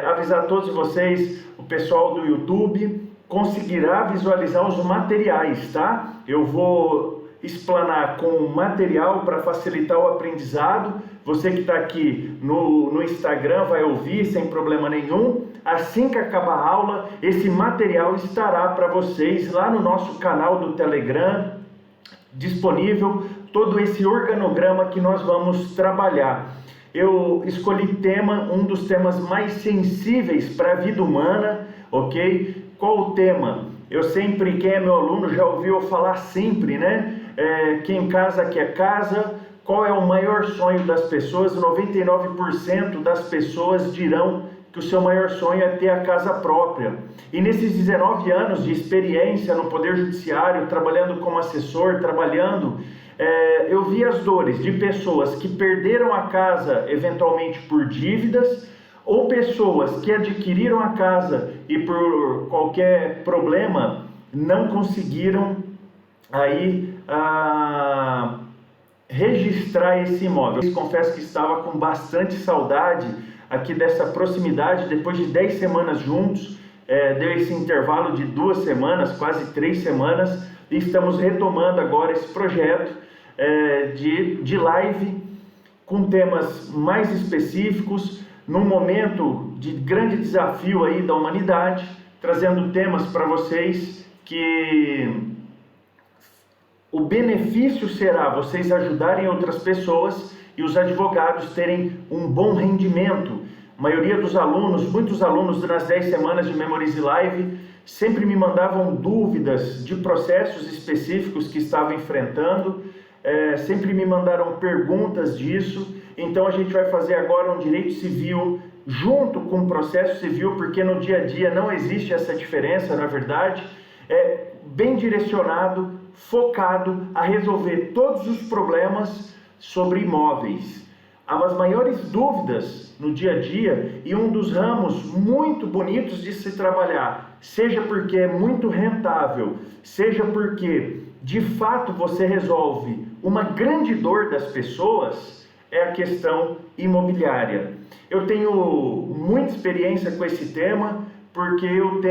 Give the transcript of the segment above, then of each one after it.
Avisar a todos vocês, o pessoal do YouTube conseguirá visualizar os materiais, tá? Eu vou explanar com material para facilitar o aprendizado. Você que está aqui no Instagram vai ouvir sem problema nenhum. Assim que acabar a aula, esse material estará para vocês lá no nosso canal do Telegram, disponível todo esse organograma que nós vamos trabalhar. Eu escolhi um dos temas mais sensíveis para a vida humana, ok? Qual o tema? Quem é meu aluno já ouviu eu falar sempre, né? Quem casa quer casa. Qual é o maior sonho das pessoas? 99% das pessoas dirão que o seu maior sonho é ter a casa própria. E nesses 19 anos de experiência no Poder Judiciário, trabalhando como assessor, eu vi as dores de pessoas que perderam a casa eventualmente por dívidas, ou pessoas que adquiriram a casa e por qualquer problema não conseguiram registrar esse imóvel. Eu confesso que estava com bastante saudade aqui dessa proximidade. Depois de 10 semanas juntos, deu esse intervalo de 2 semanas, quase 3 semanas, e estamos retomando agora esse projeto de live com temas mais específicos, num momento de grande desafio aí da humanidade, trazendo temas para vocês que o benefício será vocês ajudarem outras pessoas e os advogados terem um bom rendimento. A maioria dos alunos, muitos alunos nas 10 semanas de Memorize Live, sempre me mandavam dúvidas de processos específicos que estavam enfrentando, sempre me mandaram perguntas disso. Então a gente vai fazer agora um direito civil junto com o processo civil, porque no dia a dia não existe essa diferença, na verdade, bem direcionado, focado a resolver todos os problemas sobre imóveis. As maiores dúvidas no dia a dia, e um dos ramos muito bonitos de se trabalhar, seja porque é muito rentável, seja porque de fato você resolve uma grande dor das pessoas, é a questão imobiliária. Eu tenho muita experiência com esse tema, porque eu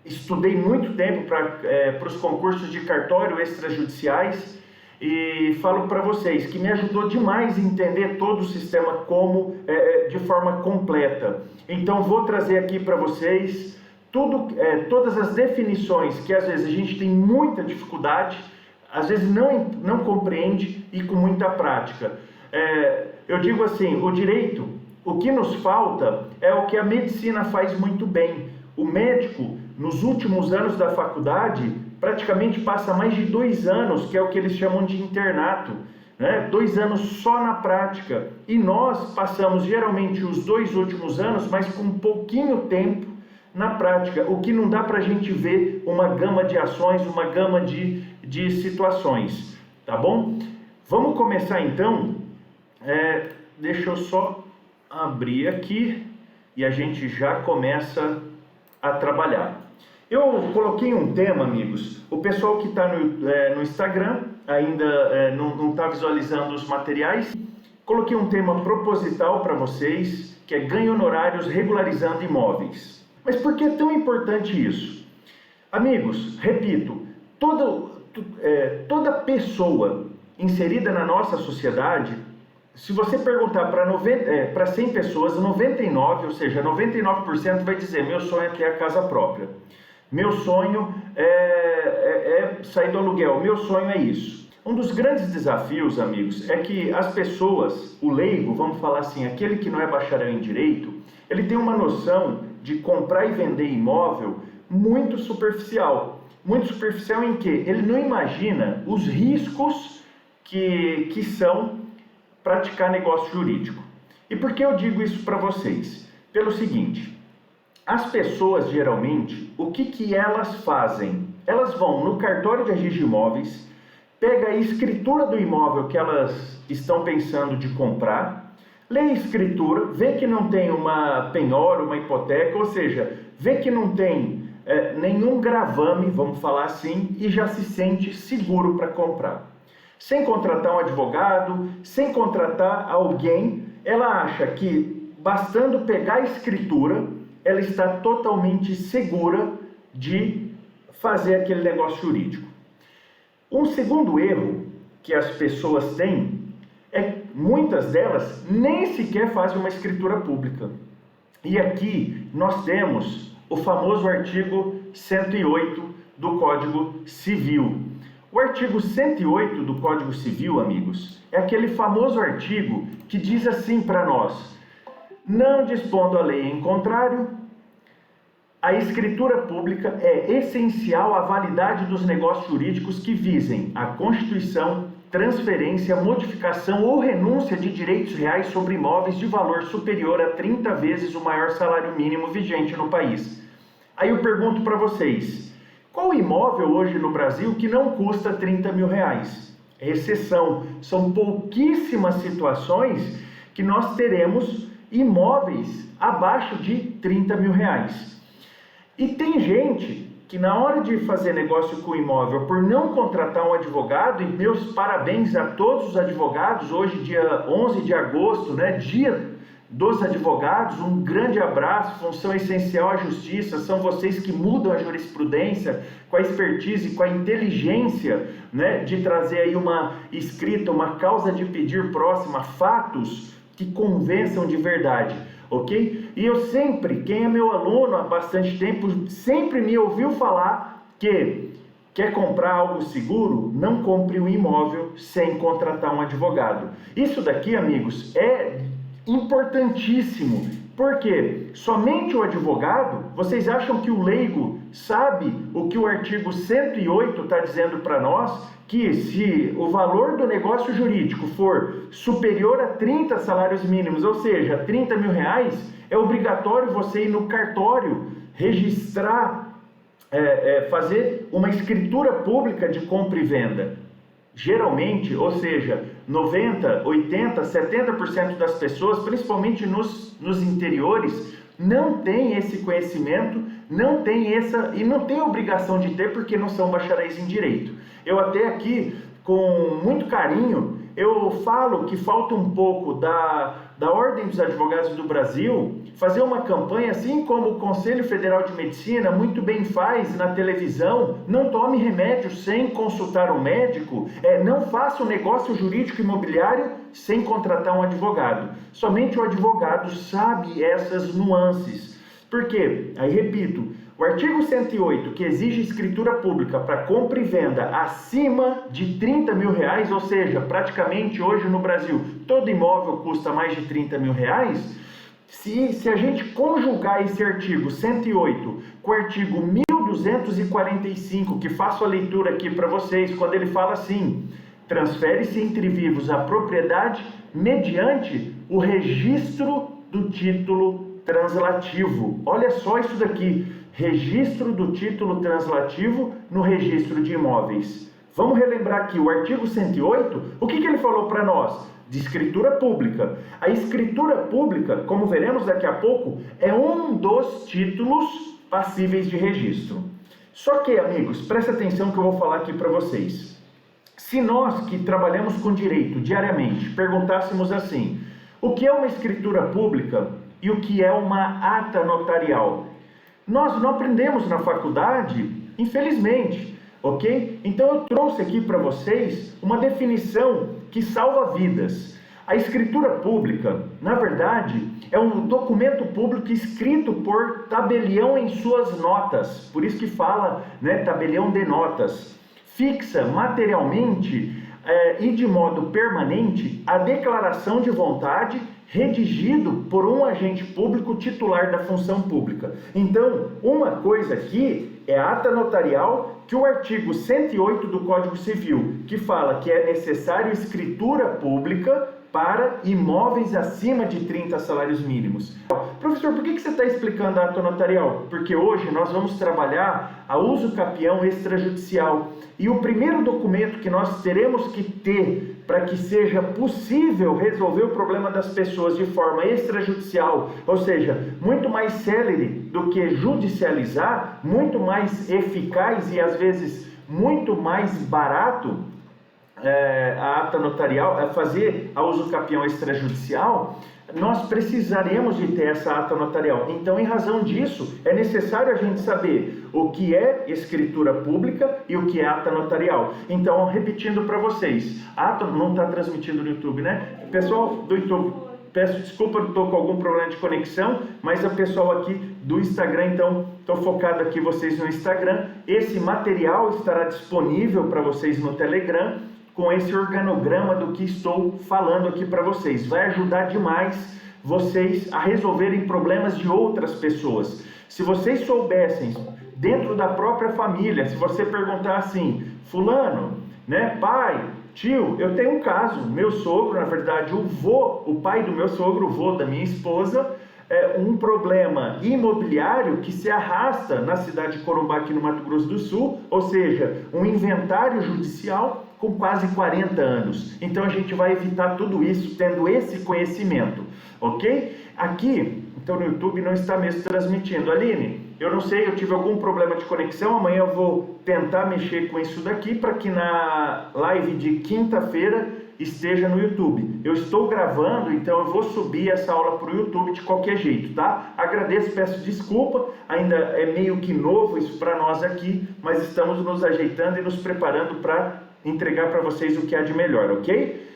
estudei muito tempo para os concursos de cartório extrajudiciais, e falo para vocês que me ajudou demais a entender todo o sistema de forma completa. Então vou trazer aqui para vocês todas as definições que às vezes a gente tem muita dificuldade, às vezes não compreende, e com muita prática. Eu digo assim, o direito, o que nos falta é o que a medicina faz muito bem. O médico, nos últimos anos da faculdade, praticamente passa mais de 2 anos, que é o que eles chamam de internato, né? 2 anos só na prática. E nós passamos geralmente os 2 últimos anos, mas com pouquinho tempo na prática, o que não dá para a gente ver uma gama de ações, uma gama de situações, tá bom? Vamos começar então. Deixa eu só abrir aqui e a gente já começa a trabalhar. Eu coloquei um tema, amigos. O pessoal que está no Instagram ainda não está visualizando os materiais. Coloquei um tema proposital para vocês, que é ganho honorários regularizando imóveis. Mas por que é tão importante isso? Amigos, repito, toda pessoa inserida na nossa sociedade, se você perguntar para 100 pessoas, 99, ou seja, 99% vai dizer: meu sonho é ter a casa própria. Meu sonho é sair do aluguel. Meu sonho é isso. Um dos grandes desafios, amigos, é que as pessoas, o leigo, vamos falar assim, aquele que não é bacharel em direito, ele tem uma noção de comprar e vender imóvel muito superficial. Muito superficial em que ele não imagina os riscos que são praticar negócio jurídico. E por que eu digo isso para vocês? Pelo seguinte: as pessoas geralmente, o que elas fazem? Elas vão no cartório de registro de imóveis, pega a escritura do imóvel que elas estão pensando de comprar, lê a escritura, vê que não tem uma penhora, uma hipoteca, ou seja, vê que não tem nenhum gravame, vamos falar assim, e já se sente seguro para comprar. Sem contratar um advogado, sem contratar alguém, ela acha que bastando pegar a escritura, ela está totalmente segura de fazer aquele negócio jurídico. Um segundo erro que as pessoas têm é que muitas delas nem sequer fazem uma escritura pública. E aqui nós temos o famoso artigo 108 do Código Civil. O artigo 108 do Código Civil, amigos, é aquele famoso artigo que diz assim para nós: não dispondo a lei em contrário, a escritura pública é essencial à validade dos negócios jurídicos que visem a constituição, transferência, modificação ou renúncia de direitos reais sobre imóveis de valor superior a 30 vezes o maior salário mínimo vigente no país. Aí eu pergunto para vocês, qual imóvel hoje no Brasil que não custa 30 mil reais? É exceção, são pouquíssimas situações que nós teremos imóveis abaixo de 30 mil reais. E tem gente que na hora de fazer negócio com o imóvel, por não contratar um advogado, e meus parabéns a todos os advogados, hoje dia 11 de agosto, né, dia dos advogados, um grande abraço, função essencial à justiça, são vocês que mudam a jurisprudência com a expertise, com a inteligência, né, de trazer aí uma escrita, uma causa de pedir próxima, fatos que convençam de verdade. Ok? E eu sempre, quem é meu aluno há bastante tempo, sempre me ouviu falar que quer comprar algo seguro, não compre um imóvel sem contratar um advogado. Isso daqui, amigos, é importantíssimo, porque somente o advogado, vocês acham que o leigo sabe o que o artigo 108 está dizendo para nós? Que se o valor do negócio jurídico for superior a 30 salários mínimos, ou seja, 30 mil reais, é obrigatório você ir no cartório, registrar, fazer uma escritura pública de compra e venda. Geralmente, ou seja, 90%, 80%, 70% das pessoas, principalmente nos interiores, não tem esse conhecimento, não tem essa, e não tem obrigação de ter porque não são bacharéis em direito. Eu até aqui, com muito carinho, eu falo que falta um pouco da Ordem dos Advogados do Brasil fazer uma campanha, assim como o Conselho Federal de Medicina muito bem faz na televisão: não tome remédio sem consultar um médico, não faça um negócio jurídico imobiliário sem contratar um advogado. Somente o advogado sabe essas nuances. Por quê? Aí repito, o artigo 108, que exige escritura pública para compra e venda acima de 30 mil reais, ou seja, praticamente hoje no Brasil todo imóvel custa mais de 30 mil reais, se a gente conjugar esse artigo 108 com o artigo 1245, que faço a leitura aqui para vocês, quando ele fala assim: transfere-se entre vivos a propriedade mediante o registro do título translativo. Olha só isso daqui: registro do título translativo no registro de imóveis. Vamos relembrar aqui o artigo 108, o que ele falou para nós? De escritura pública. A escritura pública, como veremos daqui a pouco, é um dos títulos passíveis de registro. Só que, amigos, presta atenção que eu vou falar aqui para vocês. Se nós que trabalhamos com direito diariamente perguntássemos assim: o que é uma escritura pública e o que é uma ata notarial? Nós não aprendemos na faculdade, infelizmente, ok? Então eu trouxe aqui para vocês uma definição que salva vidas. A escritura pública, na verdade, é um documento público escrito por tabelião em suas notas, por isso que fala, né, tabelião de notas. Fixa materialmente e de modo permanente a declaração de vontade redigido por um agente público titular da função pública. Então, uma coisa aqui é a ata notarial, que o artigo 108 do Código Civil, que fala que é necessário escritura pública para imóveis acima de 30 salários mínimos. Professor, por que você está explicando a ata notarial? Porque hoje nós vamos trabalhar a uso capião extrajudicial. E o primeiro documento que nós teremos que ter para que seja possível resolver o problema das pessoas de forma extrajudicial, ou seja, muito mais célere do que judicializar, muito mais eficaz e às vezes muito mais barato, a ata notarial, fazer a uso capião extrajudicial, nós precisaremos de ter essa ata notarial. Então, em razão disso, é necessário a gente saber o que é escritura pública e o que é ata notarial. Então, repetindo para vocês, ata não está transmitindo no YouTube, né? Pessoal do YouTube, peço desculpa, estou com algum problema de conexão, mas o pessoal aqui do Instagram, então, estou focado aqui vocês no Instagram. Esse material estará disponível para vocês no Telegram, com esse organograma do que estou falando aqui para vocês. Vai ajudar demais vocês a resolverem problemas de outras pessoas. Se vocês soubessem, dentro da própria família, se você perguntar assim, fulano, né, pai, tio, eu tenho um caso, meu sogro, na verdade, o pai do meu sogro, o vô da minha esposa, um problema imobiliário que se arrasta na cidade de Corumbá, aqui no Mato Grosso do Sul, ou seja, um inventário judicial com quase 40 anos. Então a gente vai evitar tudo isso tendo esse conhecimento, ok? Aqui, então no YouTube não está mesmo transmitindo. Aline, eu não sei, eu tive algum problema de conexão, amanhã eu vou tentar mexer com isso daqui para que na live de quinta-feira esteja no YouTube. Eu estou gravando, então eu vou subir essa aula para o YouTube de qualquer jeito, tá? Agradeço, peço desculpa, ainda é meio que novo isso para nós aqui, mas estamos nos ajeitando e nos preparando para entregar para vocês o que há de melhor, ok?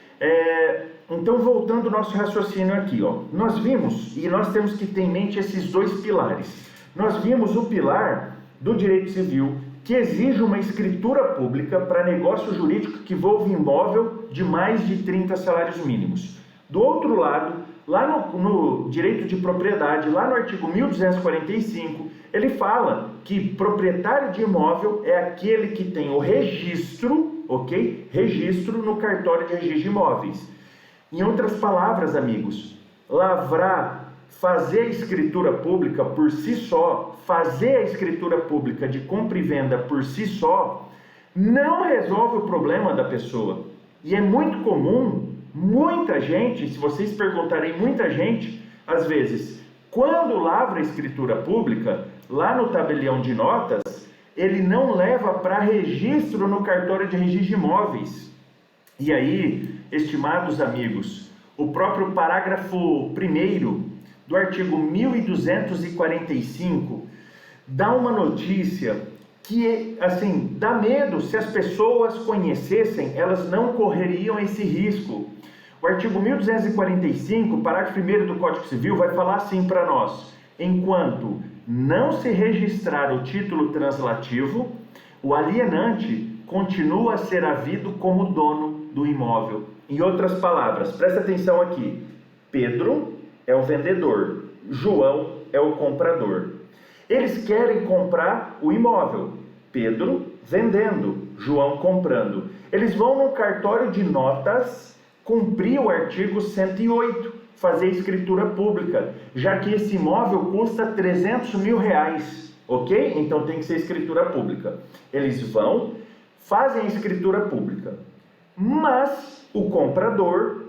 Então, voltando ao nosso raciocínio aqui, ó, nós vimos, e nós temos que ter em mente esses dois pilares. Nós vimos o pilar do direito civil, que exige uma escritura pública para negócio jurídico que envolve imóvel de mais de 30 salários mínimos. Do outro lado, lá no direito de propriedade, lá no artigo 1245, ele fala que proprietário de imóvel é aquele que tem o registro, ok? Registro no cartório de registro de imóveis. Em outras palavras, amigos, lavrar, fazer a escritura pública por si só, fazer a escritura pública de compra e venda por si só, não resolve o problema da pessoa. E é muito comum, muita gente, se vocês perguntarem muita gente, às vezes, quando lavra a escritura pública, lá no tabelião de notas, ele não leva para registro no cartório de registro de imóveis. E aí, estimados amigos, o próprio parágrafo 1º do artigo 1245 dá uma notícia que, assim, dá medo. Se as pessoas conhecessem, elas não correriam esse risco. O artigo 1245, parágrafo 1º do Código Civil, vai falar assim para nós: enquanto não se registrar o título translativo, o alienante continua a ser havido como dono do imóvel. Em outras palavras, presta atenção aqui, Pedro é o vendedor, João é o comprador. Eles querem comprar o imóvel, Pedro vendendo, João comprando. Eles vão no cartório de notas cumprir o artigo 108, fazer escritura pública, já que esse imóvel custa 300 mil reais, ok? Então tem que ser escritura pública. Eles vão, fazem a escritura pública, mas o comprador,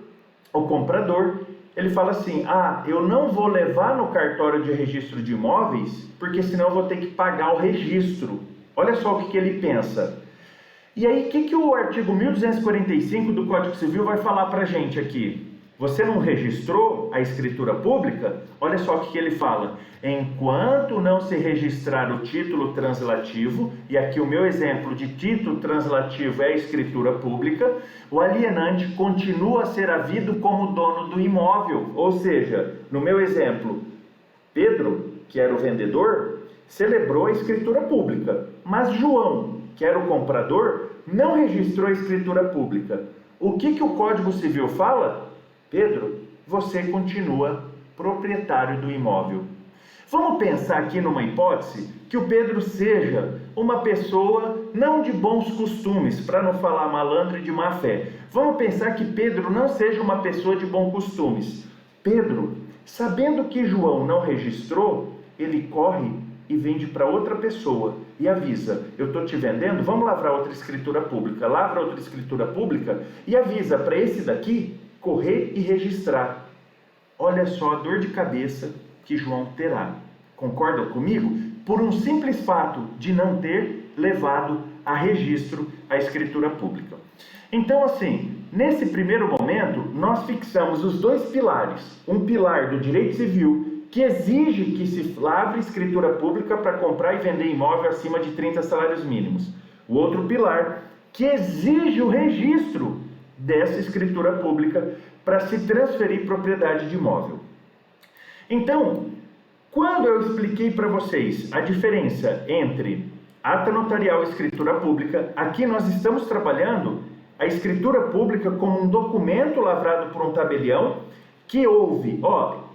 ele fala assim, eu não vou levar no cartório de registro de imóveis, porque senão eu vou ter que pagar o registro. Olha só o que ele pensa. E aí, o que o artigo 1245 do Código Civil vai falar para a gente aqui? Você não registrou a escritura pública? Olha só o que ele fala. Enquanto não se registrar o título translativo, e aqui o meu exemplo de título translativo é a escritura pública, o alienante continua a ser havido como dono do imóvel. Ou seja, no meu exemplo, Pedro, que era o vendedor, celebrou a escritura pública, mas João, que era o comprador, não registrou a escritura pública. O que o Código Civil fala? Pedro, você continua proprietário do imóvel. Vamos pensar aqui numa hipótese que o Pedro seja uma pessoa não de bons costumes, para não falar malandro e de má fé. Vamos pensar que Pedro não seja uma pessoa de bons costumes. Pedro, sabendo que João não registrou, ele corre e vende para outra pessoa e avisa, eu estou te vendendo, vamos lavrar outra escritura pública. Lavra outra escritura pública e avisa para esse daqui correr e registrar. Olha só a dor de cabeça que João terá. Concordam comigo? Por um simples fato de não ter levado a registro a escritura pública. Então, assim, nesse primeiro momento, nós fixamos os dois pilares. Um pilar do direito civil, que exige que se lavre escritura pública para comprar e vender imóvel acima de 30 salários mínimos. O outro pilar, que exige o registro dessa escritura pública para se transferir propriedade de imóvel. Então, quando eu expliquei para vocês a diferença entre ata notarial e escritura pública, aqui nós estamos trabalhando a escritura pública como um documento lavrado por um tabelião que houve,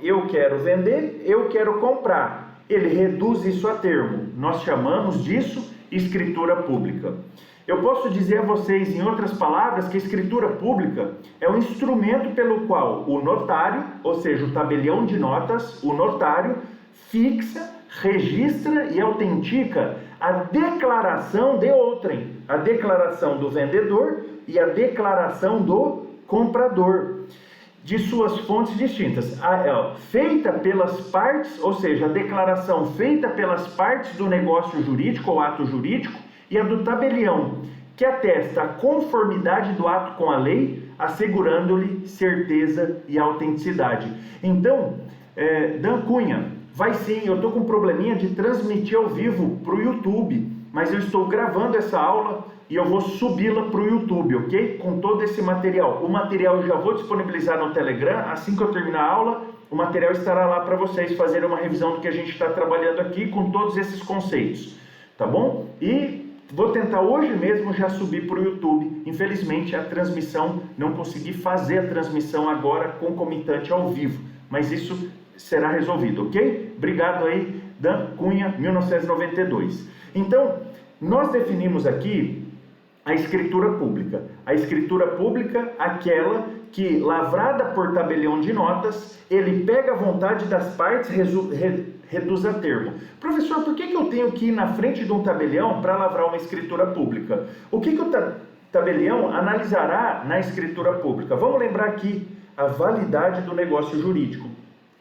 eu quero vender, eu quero comprar. Ele reduz isso a termo. Nós chamamos disso escritura pública. Eu posso dizer a vocês, em outras palavras, que a escritura pública é um instrumento pelo qual o notário, ou seja, o tabelião de notas, o notário, fixa, registra e autentica a declaração de outrem, a declaração do vendedor e a declaração do comprador, de suas fontes distintas, feita pelas partes, ou seja, a declaração feita pelas partes do negócio jurídico ou ato jurídico, e a do tabelião, que atesta a conformidade do ato com a lei, assegurando-lhe certeza e autenticidade. Então, Dan Cunha, vai sim, eu estou com um probleminha de transmitir ao vivo para o YouTube, mas eu estou gravando essa aula e eu vou subi-la para o YouTube, ok? Com todo esse material. O material eu já vou disponibilizar no Telegram, assim que eu terminar a aula, o material estará lá para vocês fazerem uma revisão do que a gente está trabalhando aqui com todos esses conceitos, tá bom? E vou tentar hoje mesmo já subir para o YouTube. Infelizmente a transmissão, não consegui fazer a transmissão agora concomitante ao vivo, mas isso será resolvido, ok? Obrigado aí, Dan Cunha, 1992. Então, nós definimos aqui a escritura pública. A escritura pública, aquela que, lavrada por tabelião de notas, ele pega a vontade das partes, reduz a termo. Professor, por que eu tenho que ir na frente de um tabelião para lavrar uma escritura pública? O que o tabelião analisará na escritura pública? Vamos lembrar aqui a validade do negócio jurídico.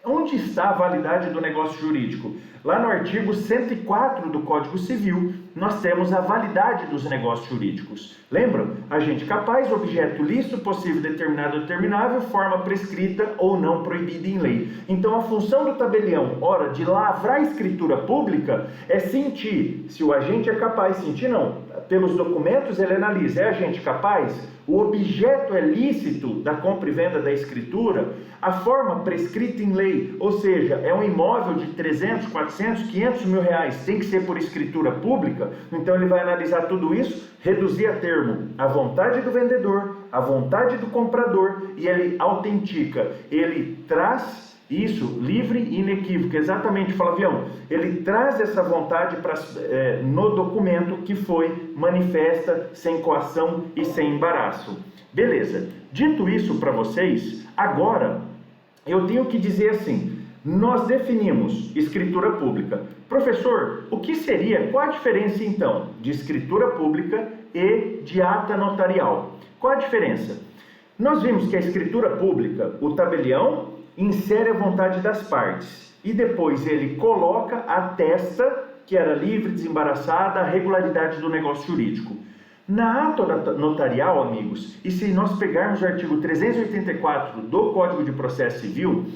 Onde está a validade do negócio jurídico? Lá no artigo 104 do Código Civil, nós temos a validade dos negócios jurídicos. Lembram? Agente capaz, objeto lícito, possível, determinado ou determinável, forma prescrita ou não proibida em lei. Então, a função do tabelião, hora de lavrar a escritura pública, é sentir se o agente é capaz. Sentir não. Pelos documentos ele analisa, é agente capaz? O objeto é lícito da compra e venda da escritura? A forma prescrita em lei, ou seja, é um imóvel de 300, 400, 500 mil reais, tem que ser por escritura pública? Então ele vai analisar tudo isso, reduzir a termo a vontade do vendedor, a vontade do comprador, e ele autentica, ele traz isso, livre e inequívoco, exatamente, Flavião. Ele traz essa vontade no documento que foi manifesta, sem coação e sem embaraço. Beleza. Dito isso para vocês, agora eu tenho que dizer assim, nós definimos escritura pública. Professor, o que seria, qual a diferença então de escritura pública e de ata notarial? Qual a diferença? Nós vimos que a escritura pública, o tabelião insere a vontade das partes e depois ele coloca, atesta que era livre, desembaraçada, a regularidade do negócio jurídico. Na ata notarial, amigos, e se nós pegarmos o artigo 384 do Código de Processo Civil,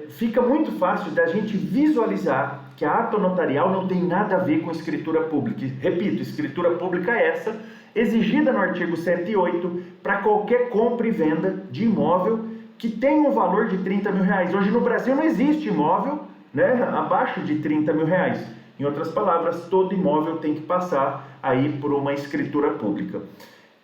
fica muito fácil da gente visualizar que a ata notarial não tem nada a ver com escritura pública. Repito, escritura pública é essa, exigida no artigo 108 para qualquer compra e venda de imóvel que tem um valor de 30 mil reais. Hoje no Brasil não existe imóvel, né, abaixo de 30 mil reais. Em outras palavras, todo imóvel tem que passar aí por uma escritura pública.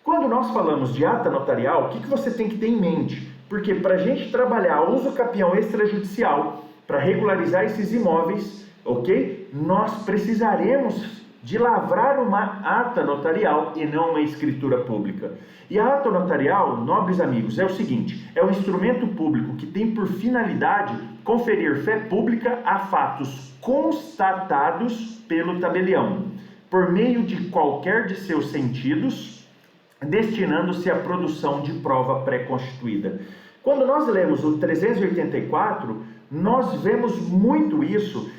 Quando nós falamos de ata notarial, o que você tem que ter em mente? Porque para a gente trabalhar uso capião extrajudicial, para regularizar esses imóveis, ok? Nós precisaremos de lavrar uma ata notarial e não uma escritura pública. E a ata notarial, nobres amigos, é o seguinte, é um instrumento público que tem por finalidade conferir fé pública a fatos constatados pelo tabelião, por meio de qualquer de seus sentidos, destinando-se à produção de prova pré-constituída. Quando nós lemos o 384, nós vemos muito isso,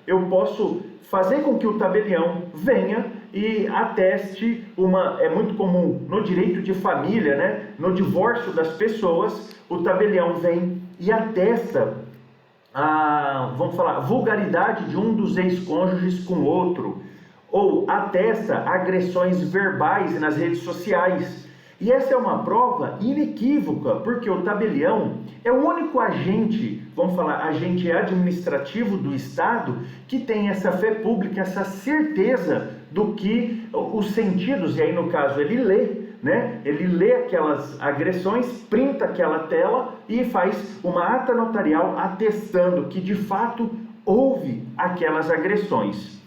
eu posso fazer com que o tabelião venha e ateste é muito comum no direito de família, né? No divórcio das pessoas, o tabelião vem e atesta vamos falar, vulgaridade de um dos ex-cônjuges com outro, ou atesta agressões verbais nas redes sociais. E essa é uma prova inequívoca, porque o tabelião é o único agente, vamos falar, agente administrativo do Estado que tem essa fé pública, essa certeza do que os sentidos, e aí no caso ele lê, né? Ele lê aquelas agressões, printa aquela tela e faz uma ata notarial atestando que de fato houve aquelas agressões.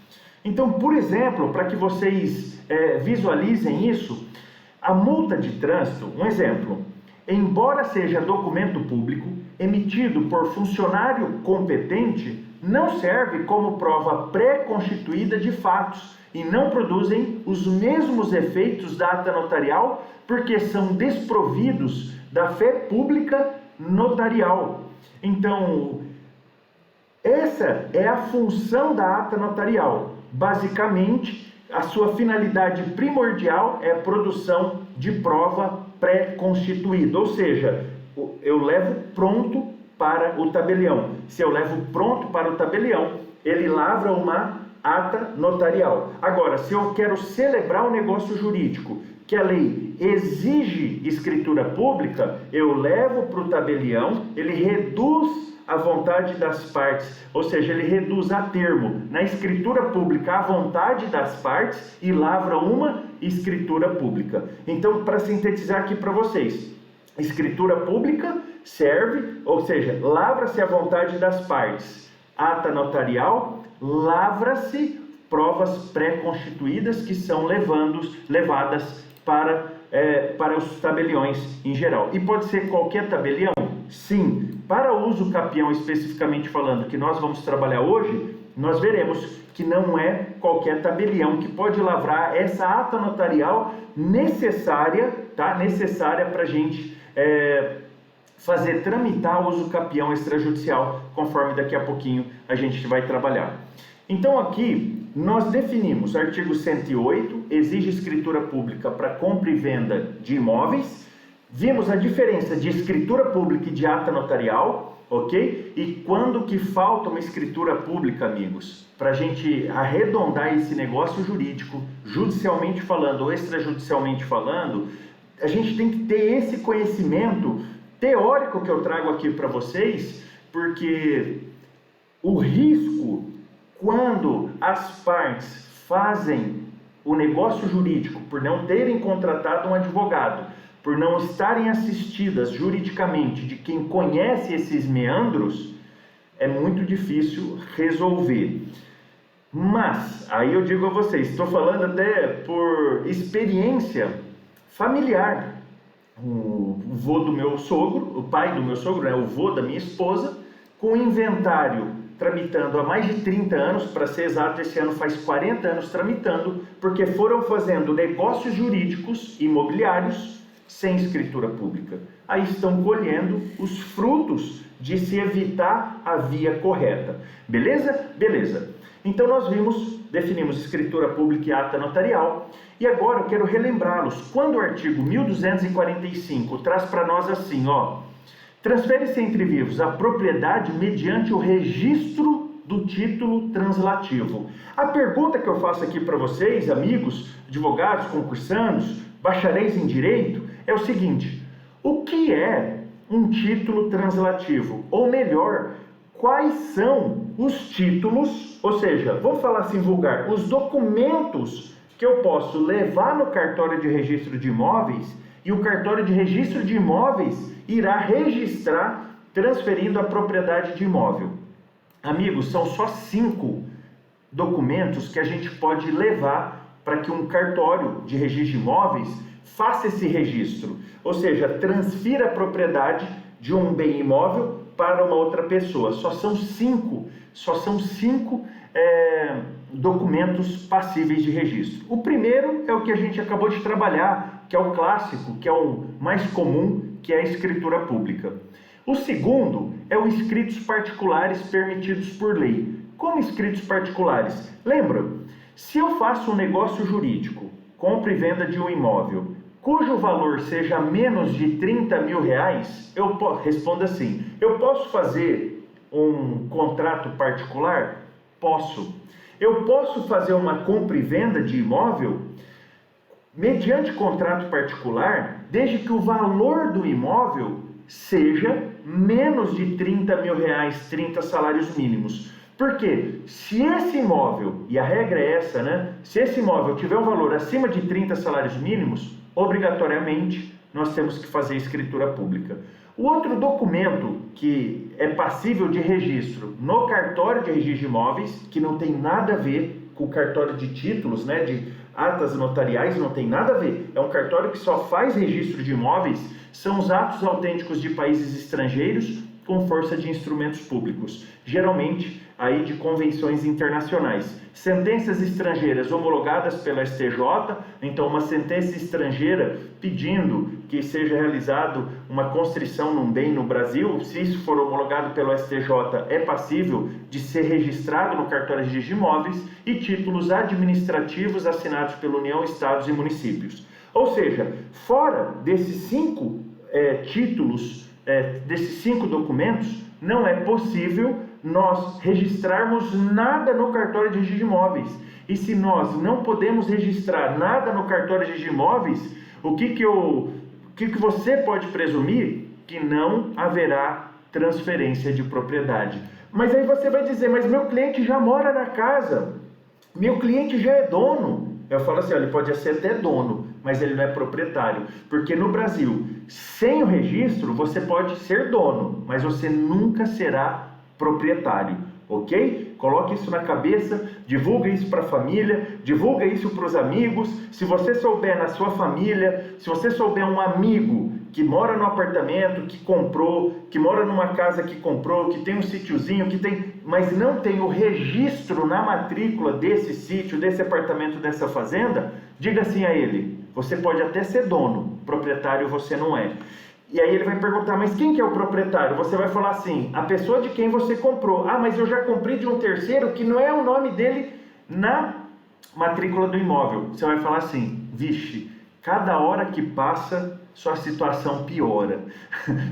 Então, por exemplo, para que vocês visualizem isso, a multa de trânsito, um exemplo, embora seja documento público, emitido por funcionário competente, não serve como prova pré-constituída de fatos e não produzem os mesmos efeitos da ata notarial, porque são desprovidos da fé pública notarial. Então, essa é a função da ata notarial. Basicamente, a sua finalidade primordial é a produção de prova pré-constituída, ou seja, eu levo pronto para o tabelião. Se eu levo pronto para o tabelião, ele lavra uma ata notarial. Agora, se eu quero celebrar um negócio jurídico que a lei exige escritura pública, eu levo para o tabelião, ele reduz a vontade das partes, ou seja, ele reduz a termo na escritura pública a vontade das partes e lavra uma escritura pública. Então, para sintetizar aqui para vocês, escritura pública serve, ou seja, lavra-se a vontade das partes. Ata notarial, lavra-se provas pré-constituídas que são levadas para os tabeliões em geral. E pode ser qualquer tabelião? Sim. Para o uso capião, especificamente falando, que nós vamos trabalhar hoje, nós veremos que não é qualquer tabelião que pode lavrar essa ata notarial necessária, tá? Necessária para a gente fazer tramitar o uso capião extrajudicial, conforme daqui a pouquinho a gente vai trabalhar. Então aqui nós definimos, artigo 108, exige escritura pública para compra e venda de imóveis. Vimos a diferença de escritura pública e de ata notarial, ok? E quando que falta uma escritura pública, amigos? Para a gente arredondar esse negócio jurídico, judicialmente falando ou extrajudicialmente falando, a gente tem que ter esse conhecimento teórico que eu trago aqui para vocês, porque o risco, quando as partes fazem o negócio jurídico por não terem contratado um advogado, por não estarem assistidas juridicamente de quem conhece esses meandros, é muito difícil resolver. Mas, aí eu digo a vocês, estou falando até por experiência familiar. O vô do meu sogro, o pai do meu sogro, né, o vô da minha esposa, com inventário tramitando há mais de 30 anos, para ser exato, esse ano faz 40 anos tramitando, porque foram fazendo negócios jurídicos imobiliários sem escritura pública. Aí estão colhendo os frutos de se evitar a via correta. Beleza? Beleza. Então nós definimos escritura pública e ata notarial, e agora eu quero relembrá-los. Quando o artigo 1245 traz para nós assim, transfere-se entre vivos a propriedade mediante o registro do título translativo. A pergunta que eu faço aqui para vocês, amigos, advogados, concursandos, bacharéis em direito, é o seguinte: o que é um título translativo? Ou melhor, quais são os títulos, ou seja, vamos falar assim vulgar, os documentos que eu posso levar no cartório de registro de imóveis e o cartório de registro de imóveis irá registrar transferindo a propriedade de imóvel. Amigos, são só 5 documentos que a gente pode levar para que um cartório de registro de imóveis faça esse registro, ou seja, transfira a propriedade de um bem imóvel para uma outra pessoa. Só são 5 documentos passíveis de registro. O primeiro é o que a gente acabou de trabalhar, que é o clássico, que é o mais comum, que é a escritura pública. O segundo é os escritos particulares permitidos por lei. Como escritos particulares? Lembra? Se eu faço um negócio jurídico, compra e venda de um imóvel, cujo valor seja menos de 30 mil reais, respondo assim, eu posso fazer um contrato particular? Posso. Eu posso fazer uma compra e venda de imóvel mediante contrato particular, desde que o valor do imóvel seja menos de 30 mil reais, 30 salários mínimos. Porque se esse imóvel, e a regra é essa, né? Se esse imóvel tiver um valor acima de 30 salários mínimos, obrigatoriamente nós temos que fazer escritura pública. O outro documento que é passível de registro no cartório de registro de imóveis, que não tem nada a ver com o cartório de títulos, né, de atas notariais, não tem nada a ver, é um cartório que só faz registro de imóveis, são os atos autênticos de países estrangeiros com força de instrumentos públicos, geralmente aí de convenções internacionais. Sentenças estrangeiras homologadas pela STJ, então uma sentença estrangeira pedindo que seja realizado uma constrição num bem no Brasil, se isso for homologado pelo STJ, é passível de ser registrado no cartório de registro de imóveis, e títulos administrativos assinados pela União, Estados e municípios. Ou seja, fora desses 5 títulos, desses 5 documentos, não é possível nós registrarmos nada no cartório de registro de imóveis. E se nós não podemos registrar nada no cartório de registro de imóveis, o que você pode presumir? Que não haverá transferência de propriedade. Mas aí você vai dizer, mas meu cliente já mora na casa, meu cliente já é dono. Eu falo assim, olha, ele pode ser até dono, mas ele não é proprietário. Porque no Brasil, sem o registro, você pode ser dono, mas você nunca será proprietário, ok? Coloque isso na cabeça, divulga isso para a família, divulga isso para os amigos. Se você souber na sua família, se você souber um amigo que mora no apartamento, que comprou, que mora numa casa que comprou, que tem um sítiozinho, mas não tem o registro na matrícula desse sítio, desse apartamento, dessa fazenda, diga assim a ele, você pode até ser dono, proprietário você não é. E aí ele vai perguntar, mas quem que é o proprietário? Você vai falar assim, a pessoa de quem você comprou. Ah, mas eu já comprei de um terceiro que não é o nome dele na matrícula do imóvel. Você vai falar assim, vixe, cada hora que passa, sua situação piora.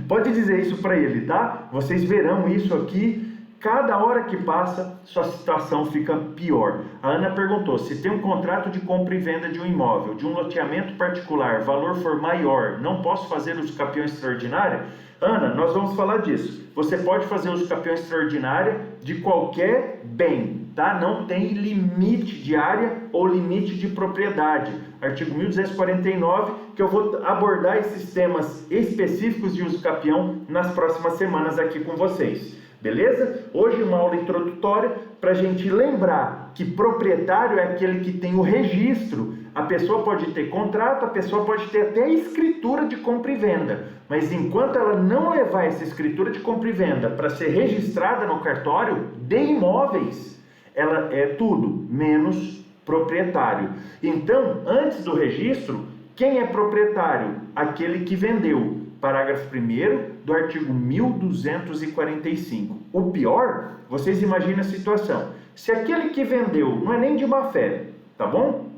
Pode dizer isso para ele, tá? Vocês verão isso aqui. Cada hora que passa, sua situação fica pior. A Ana perguntou, se tem um contrato de compra e venda de um imóvel, de um loteamento particular, valor for maior, não posso fazer uso capião extraordinária? Ana, nós vamos falar disso. Você pode fazer uso capião extraordinária de qualquer bem, tá? Não tem limite de área ou limite de propriedade. Artigo 1249, que eu vou abordar esses temas específicos de uso capião nas próximas semanas aqui com vocês. Beleza? Hoje uma aula introdutória para a gente lembrar que proprietário é aquele que tem o registro. A pessoa pode ter contrato, a pessoa pode ter até escritura de compra e venda, mas enquanto ela não levar essa escritura de compra e venda para ser registrada no cartório de imóveis, ela é tudo menos proprietário. Então, antes do registro, quem é proprietário? Aquele que vendeu. Parágrafo 1º do artigo 1245. O pior, vocês imaginem a situação. Se aquele que vendeu, não é nem de má fé, tá bom?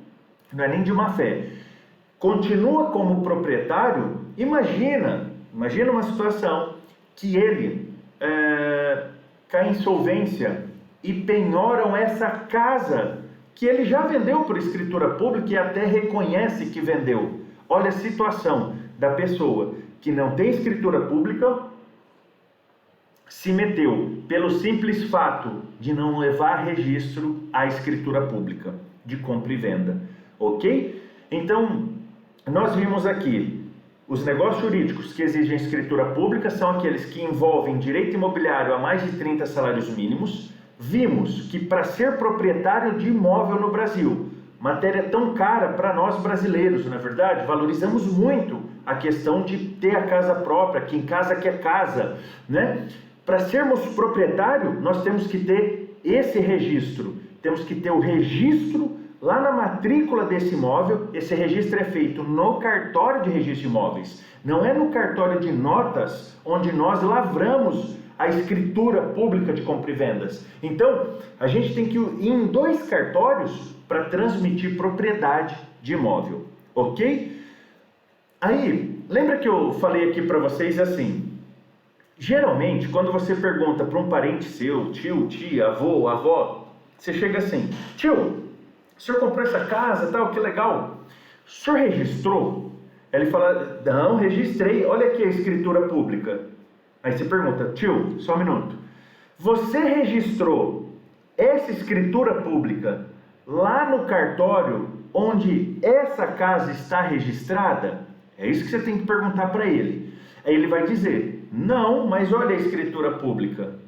Não é nem de má fé. Continua como proprietário, imagina uma situação que ele cai em insolvência e penhoram essa casa que ele já vendeu por escritura pública e até reconhece que vendeu. Olha a situação da pessoa que não tem escritura pública, se meteu pelo simples fato de não levar registro à escritura pública de compra e venda, ok? Então, nós vimos aqui, os negócios jurídicos que exigem escritura pública são aqueles que envolvem direito imobiliário a mais de 30 salários mínimos. Vimos que para ser proprietário de imóvel no Brasil, matéria tão cara para nós brasileiros, não é verdade? Valorizamos muito a questão de ter a casa própria, que em casa quer casa, né? Para sermos proprietário, nós temos que ter esse registro. Temos que ter o registro lá na matrícula desse imóvel. Esse registro é feito no cartório de registro de imóveis. Não é no cartório de notas, onde nós lavramos a escritura pública de compra e vendas. Então, a gente tem que ir em 2 cartórios para transmitir propriedade de imóvel, ok? Aí, lembra que eu falei aqui para vocês assim, geralmente quando você pergunta para um parente seu, tio, tia, avô, avó, você chega assim, tio, o senhor comprou essa casa, tal, que legal, o senhor registrou? Ele fala, não, registrei, olha aqui a escritura pública. Aí você pergunta, tio, só um minuto, você registrou essa escritura pública lá no cartório onde essa casa está registrada? É isso que você tem que perguntar para ele. Aí ele vai dizer, não, mas olha a escritura pública.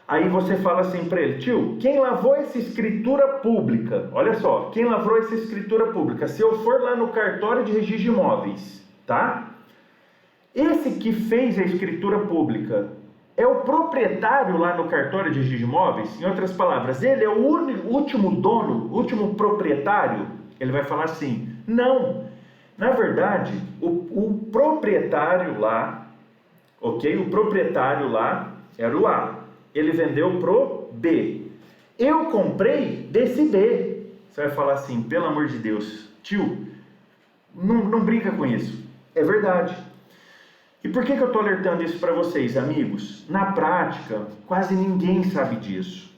Aí você fala assim para ele, tio, quem lavrou essa escritura pública? Olha só, quem lavrou essa escritura pública? Se eu for lá no cartório de registro de imóveis, tá? Esse que fez a escritura pública é o proprietário lá no cartório de registro de imóveis? Em outras palavras, ele é o último dono, último proprietário? Ele vai falar assim, não. Na verdade, o proprietário lá, ok? O proprietário lá era o A. Ele vendeu pro B. Eu comprei desse B. Você vai falar assim, pelo amor de Deus, tio, não brinca com isso. É verdade. E por que eu estou alertando isso para vocês, amigos? Na prática, quase ninguém sabe disso.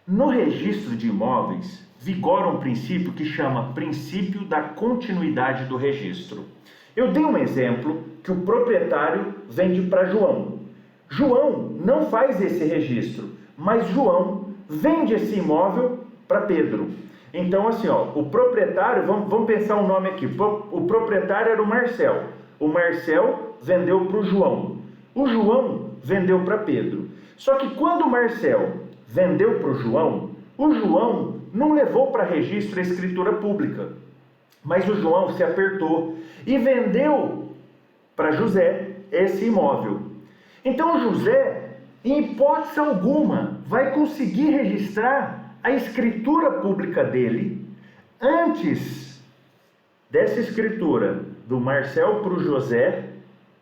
No registro de imóveis, vigora um princípio que chama princípio da continuidade do registro. Eu dei um exemplo que o proprietário vende para João. João não faz esse registro, mas João vende esse imóvel para Pedro. Então assim, ó, o proprietário, vamos pensar um nome aqui, o proprietário era o Marcel. O Marcel vendeu para o João. O João vendeu para Pedro. Só que quando o Marcel vendeu para o João não levou para registro a escritura pública. Mas o João se apertou e vendeu para José esse imóvel. Então José, em hipótese alguma, vai conseguir registrar a escritura pública dele antes dessa escritura do Marcel para o José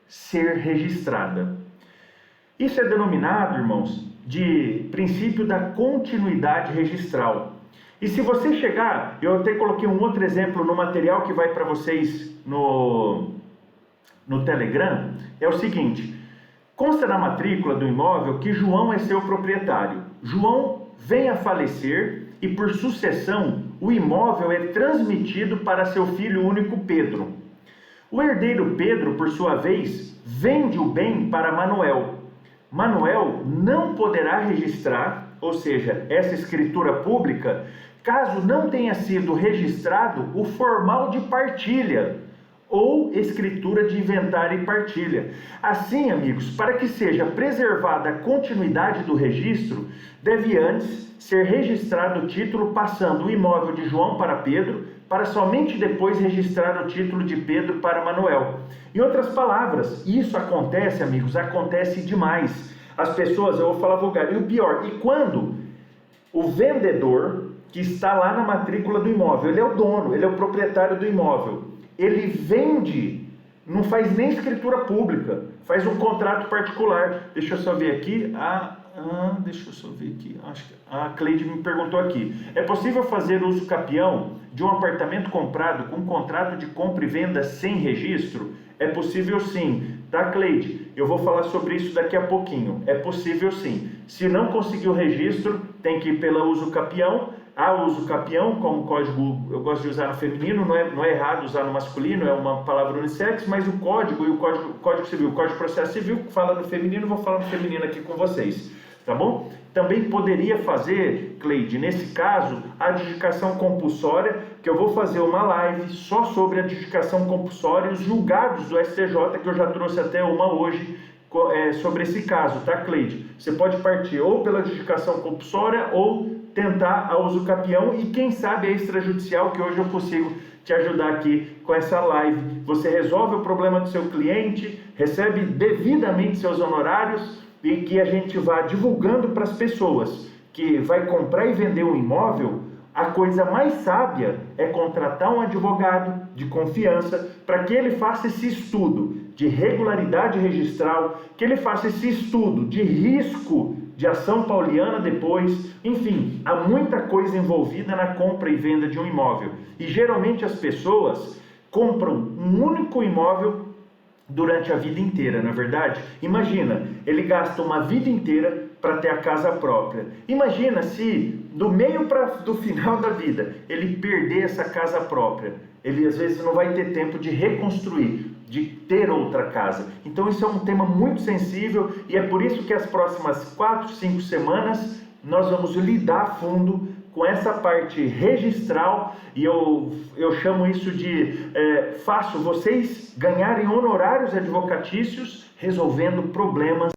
ser registrada. Isso é denominado, irmãos, de princípio da continuidade registral. E se você chegar, eu até coloquei um outro exemplo no material que vai para vocês no Telegram, é o seguinte, consta na matrícula do imóvel que João é seu proprietário. João vem a falecer e por sucessão o imóvel é transmitido para seu filho único Pedro. O herdeiro Pedro, por sua vez, vende o bem para Manuel. Manuel não poderá registrar, ou seja, essa escritura pública, caso não tenha sido registrado o formal de partilha ou escritura de inventário e partilha. Assim, amigos, para que seja preservada a continuidade do registro, deve antes ser registrado o título passando o imóvel de João para Pedro, para somente depois registrar o título de Pedro para Manuel. Em outras palavras, isso acontece, amigos, acontece demais. As pessoas, eu vou falar vulgar, e o pior, e quando o vendedor, que está lá na matrícula do imóvel, ele é o dono, ele é o proprietário do imóvel, ele vende, não faz nem escritura pública, faz um contrato particular. Deixa eu só ver aqui, acho que a Cleide me perguntou aqui. É possível fazer uso capião de um apartamento comprado com contrato de compra e venda sem registro? É possível sim, tá, Cleide? Eu vou falar sobre isso daqui a pouquinho. É possível sim. Se não conseguir o registro, tem que ir pelo uso capião. Há uso capião, como código, eu gosto de usar no feminino, não é errado usar no masculino, é uma palavra unissex, mas o código e o código civil, o código de processo civil, fala no feminino, vou falar no feminino aqui com vocês, tá bom? Também poderia fazer, Cleide, nesse caso, a adjudicação compulsória, que eu vou fazer uma live só sobre a adjudicação compulsória e os julgados do STJ, que eu já trouxe até uma hoje, sobre esse caso, tá, Cleide? Você pode partir ou pela adjudicação compulsória ou tentar a uso capião e quem sabe a extrajudicial, que hoje eu consigo te ajudar aqui com essa live. Você resolve o problema do seu cliente, recebe devidamente seus honorários e que a gente vá divulgando para as pessoas que vai comprar e vender um imóvel. A coisa mais sábia é contratar um advogado de confiança para que ele faça esse estudo de regularidade registral, que ele faça esse estudo de risco de ação pauliana depois, enfim, há muita coisa envolvida na compra e venda de um imóvel. E geralmente as pessoas compram um único imóvel durante a vida inteira, não é verdade? Imagina, ele gasta uma vida inteira para ter a casa própria. Imagina se do meio do final da vida ele perder essa casa própria. Ele às vezes não vai ter tempo de reconstruir, de ter outra casa. Então isso é um tema muito sensível e é por isso que as próximas 4, 5 semanas nós vamos lidar a fundo com essa parte registral, e eu chamo isso de faço vocês ganharem honorários advocatícios resolvendo problemas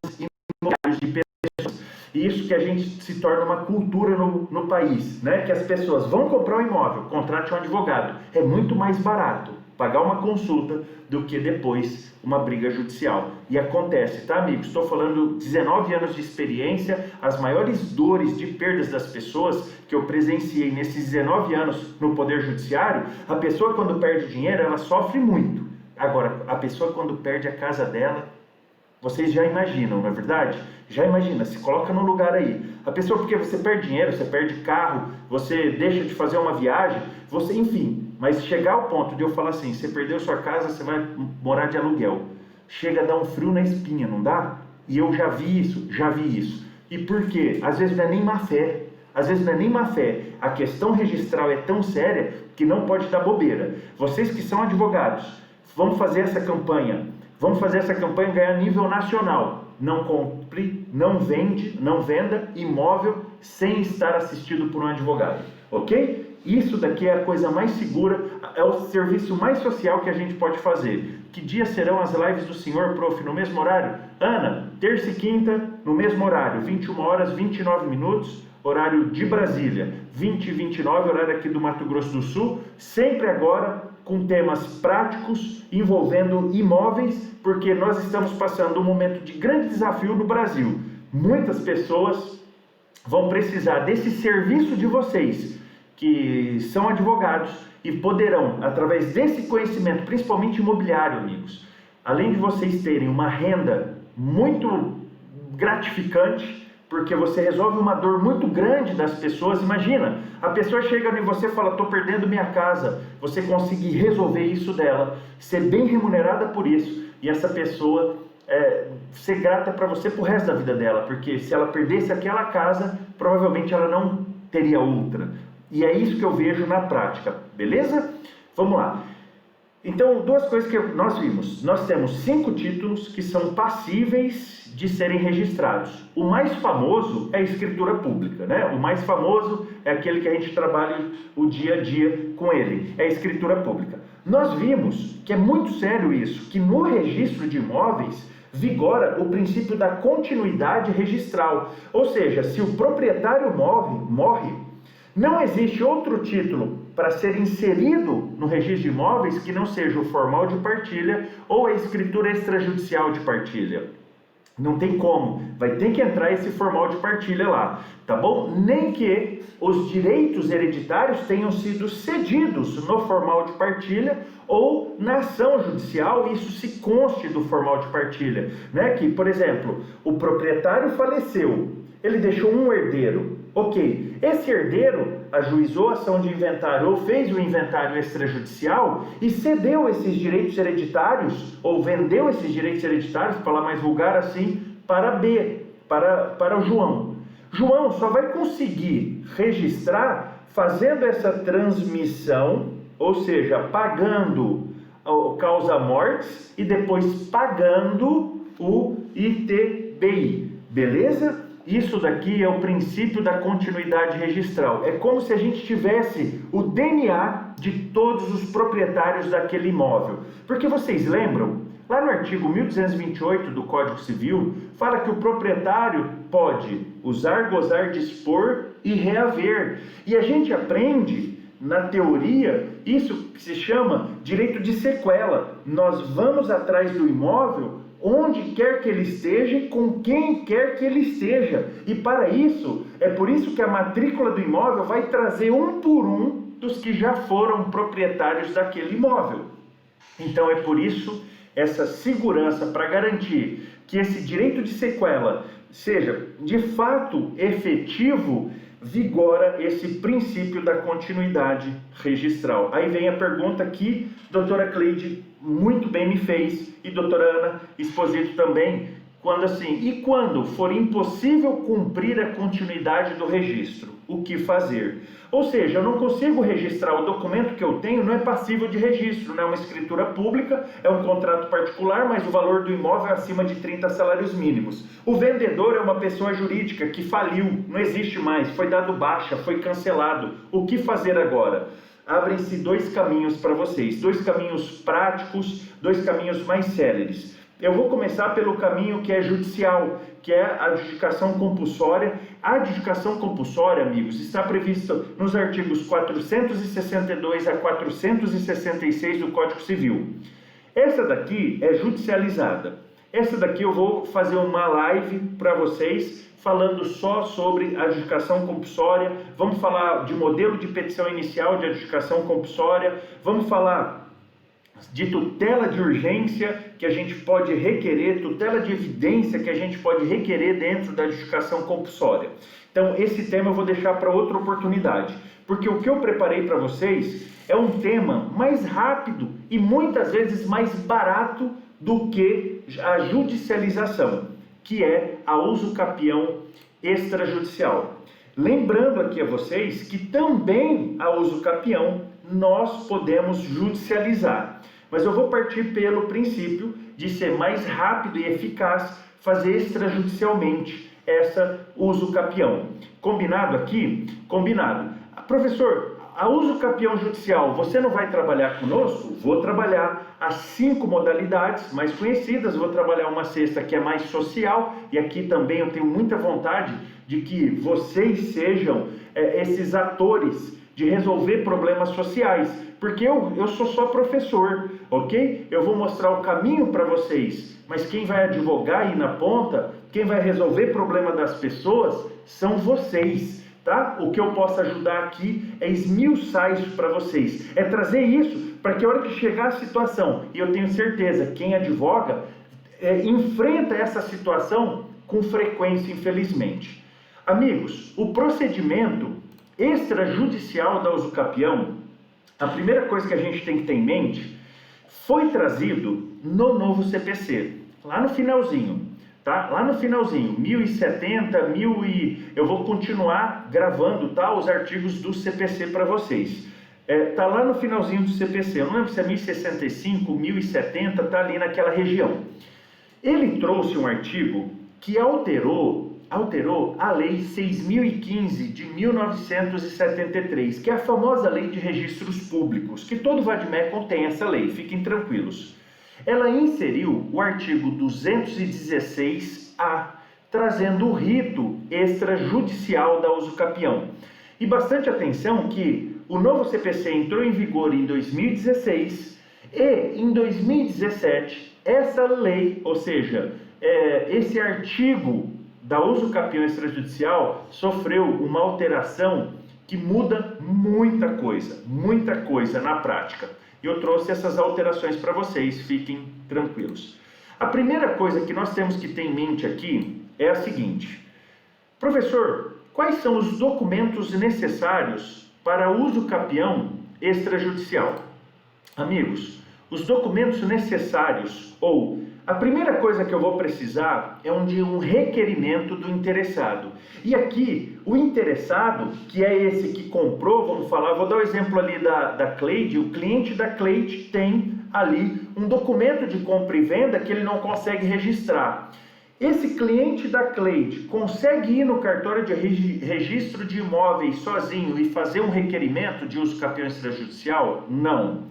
imobiliários de pessoas. E isso que a gente se torna uma cultura no país, né? Que as pessoas vão comprar um imóvel, contrate um advogado. É muito mais barato pagar uma consulta do que depois uma briga judicial. E acontece, tá, amigos? Estou falando 19 anos de experiência, as maiores dores de perdas das pessoas que eu presenciei nesses 19 anos no Poder Judiciário. A pessoa quando perde dinheiro, ela sofre muito. Agora, a pessoa quando perde a casa dela, vocês já imaginam, não é verdade? Já imagina, se coloca no lugar aí. A pessoa, porque você perde dinheiro, você perde carro, você deixa de fazer uma viagem, você, enfim. Mas chegar ao ponto de eu falar assim, você perdeu sua casa, você vai morar de aluguel. Chega a dar um frio na espinha, não dá? E eu já vi isso. E por quê? Às vezes não é nem má fé. Às vezes não é nem má fé. A questão registral é tão séria que não pode dar bobeira. Vocês que são advogados, vamos fazer essa campanha. Vamos fazer essa campanha ganhar nível nacional. Não compre, não venda imóvel sem estar assistido por um advogado. Ok? Isso daqui é a coisa mais segura, é o serviço mais social que a gente pode fazer. Que dias serão as lives do senhor, prof, no mesmo horário? Ana, terça e quinta, no mesmo horário, 21 horas, 29 minutos, horário de Brasília, 20 e 29, horário aqui do Mato Grosso do Sul, sempre agora com temas práticos envolvendo imóveis, porque nós estamos passando um momento de grande desafio no Brasil. Muitas pessoas vão precisar desse serviço de vocês, que são advogados, e poderão, através desse conhecimento, principalmente imobiliário, amigos, além de vocês terem uma renda muito gratificante, porque você resolve uma dor muito grande das pessoas. Imagina, a pessoa chega em você e fala, estou perdendo minha casa, você conseguir resolver isso dela, ser bem remunerada por isso, e essa pessoa ser grata para você pro resto da vida dela, porque se ela perdesse aquela casa, provavelmente ela não teria outra. E é isso que eu vejo na prática, beleza? Vamos lá. Então, duas coisas que nós vimos. Nós temos 5 títulos que são passíveis de serem registrados. O mais famoso é a escritura pública, né? O mais famoso é aquele que a gente trabalha o dia a dia com ele, é a escritura pública. Nós vimos que é muito sério isso, que no registro de imóveis vigora o princípio da continuidade registral. Ou seja, se o proprietário morre, não existe outro título para ser inserido no registro de imóveis que não seja o formal de partilha ou a escritura extrajudicial de partilha. Não tem como, vai ter que entrar esse formal de partilha lá, tá bom? Nem que os direitos hereditários tenham sido cedidos no formal de partilha ou na ação judicial, isso se conste do formal de partilha, né? Que, por exemplo, o proprietário faleceu, ele deixou um herdeiro, ok, esse herdeiro ajuizou a ação de inventário ou fez o inventário extrajudicial e cedeu esses direitos hereditários, ou vendeu esses direitos hereditários, para falar mais vulgar assim, para B, para o João. João só vai conseguir registrar fazendo essa transmissão, ou seja, pagando o causa-mortes e depois pagando o ITBI, beleza? Isso daqui é o princípio da continuidade registral. É como se a gente tivesse o DNA de todos os proprietários daquele imóvel. Porque vocês lembram? Lá no artigo 1228 do Código Civil, fala que o proprietário pode usar, gozar, dispor e reaver. E a gente aprende, na teoria, isso que se chama direito de sequela. Nós vamos atrás do imóvel onde quer que ele esteja e com quem quer que ele esteja. E para isso, é por isso que a matrícula do imóvel vai trazer um por um dos que já foram proprietários daquele imóvel. Então é por isso essa segurança para garantir que esse direito de sequela seja de fato efetivo, vigora esse princípio da continuidade registral. Aí vem a pergunta que a doutora Cleide muito bem me fez, e a doutora Ana Esposito também, e quando for impossível cumprir a continuidade do registro, o que fazer? Ou seja, eu não consigo registrar o documento que eu tenho, não é passível de registro, não é uma escritura pública, é um contrato particular, mas o valor do imóvel é acima de 30 salários mínimos. O vendedor é uma pessoa jurídica que faliu, não existe mais, foi dado baixa, foi cancelado. O que fazer agora? Abrem-se dois caminhos para vocês, dois caminhos práticos, dois caminhos mais céleres. Eu vou começar pelo caminho que é judicial, que é a adjudicação compulsória. A adjudicação compulsória, amigos, está prevista nos artigos 462 a 466 do Código Civil. Essa daqui é judicializada. Essa daqui eu vou fazer uma live para vocês, falando só sobre adjudicação compulsória. Vamos falar de modelo de petição inicial de adjudicação compulsória. Vamos falar de tutela de urgência que a gente pode requerer, tutela de evidência que a gente pode requerer dentro da adjudicação compulsória. Então, esse tema eu vou deixar para outra oportunidade, porque o que eu preparei para vocês é um tema mais rápido e muitas vezes mais barato do que a judicialização, que é a uso capião extrajudicial. Lembrando aqui a vocês que também a uso capião nós podemos judicializar, mas eu vou partir pelo princípio de ser mais rápido e eficaz fazer extrajudicialmente essa uso capião. Combinado aqui? Combinado. Professor, a uso capião judicial, você não vai trabalhar conosco? Vou trabalhar as 5 modalidades mais conhecidas, vou trabalhar uma sexta que é mais social, e aqui também eu tenho muita vontade de que vocês sejam esses atores de resolver problemas sociais, porque eu sou só professor, ok? Eu vou mostrar o caminho para vocês, mas quem vai advogar aí na ponta, quem vai resolver problema das pessoas, são vocês, tá? O que eu posso ajudar aqui é esmiuçar isso para vocês, é trazer isso para que a hora que chegar a situação, e eu tenho certeza, quem advoga, enfrenta essa situação com frequência, infelizmente. Amigos, o procedimento extrajudicial da uso capião, a primeira coisa que a gente tem que ter em mente, foi trazido no novo CPC, lá no finalzinho, tá? Lá no finalzinho, 1070, eu vou continuar gravando, tá? Os artigos do CPC para vocês. Tá lá no finalzinho do CPC, eu não lembro se é 1065, 1070, tá ali naquela região. Ele trouxe um artigo que alterou a Lei 6.015 de 1973, que é a famosa Lei de Registros Públicos, que todo vade-mecum tem essa lei, fiquem tranquilos. Ela inseriu o artigo 216-A, trazendo o rito extrajudicial da uso capião. E bastante atenção que o novo CPC entrou em vigor em 2016 e em 2017 essa lei, ou seja, esse artigo da uso capião extrajudicial sofreu uma alteração que muda muita coisa na prática. E eu trouxe essas alterações para vocês, fiquem tranquilos. A primeira coisa que nós temos que ter em mente aqui é a seguinte: professor, quais são os documentos necessários para uso capião extrajudicial? Amigos, os documentos necessários, a primeira coisa que eu vou precisar é de um requerimento do interessado. E aqui, o interessado, que é esse que comprou, vou dar o exemplo ali da Cleide, o cliente da Cleide tem ali um documento de compra e venda que ele não consegue registrar. Esse cliente da Cleide consegue ir no cartório de registro de imóveis sozinho e fazer um requerimento de uso capião extrajudicial? Não.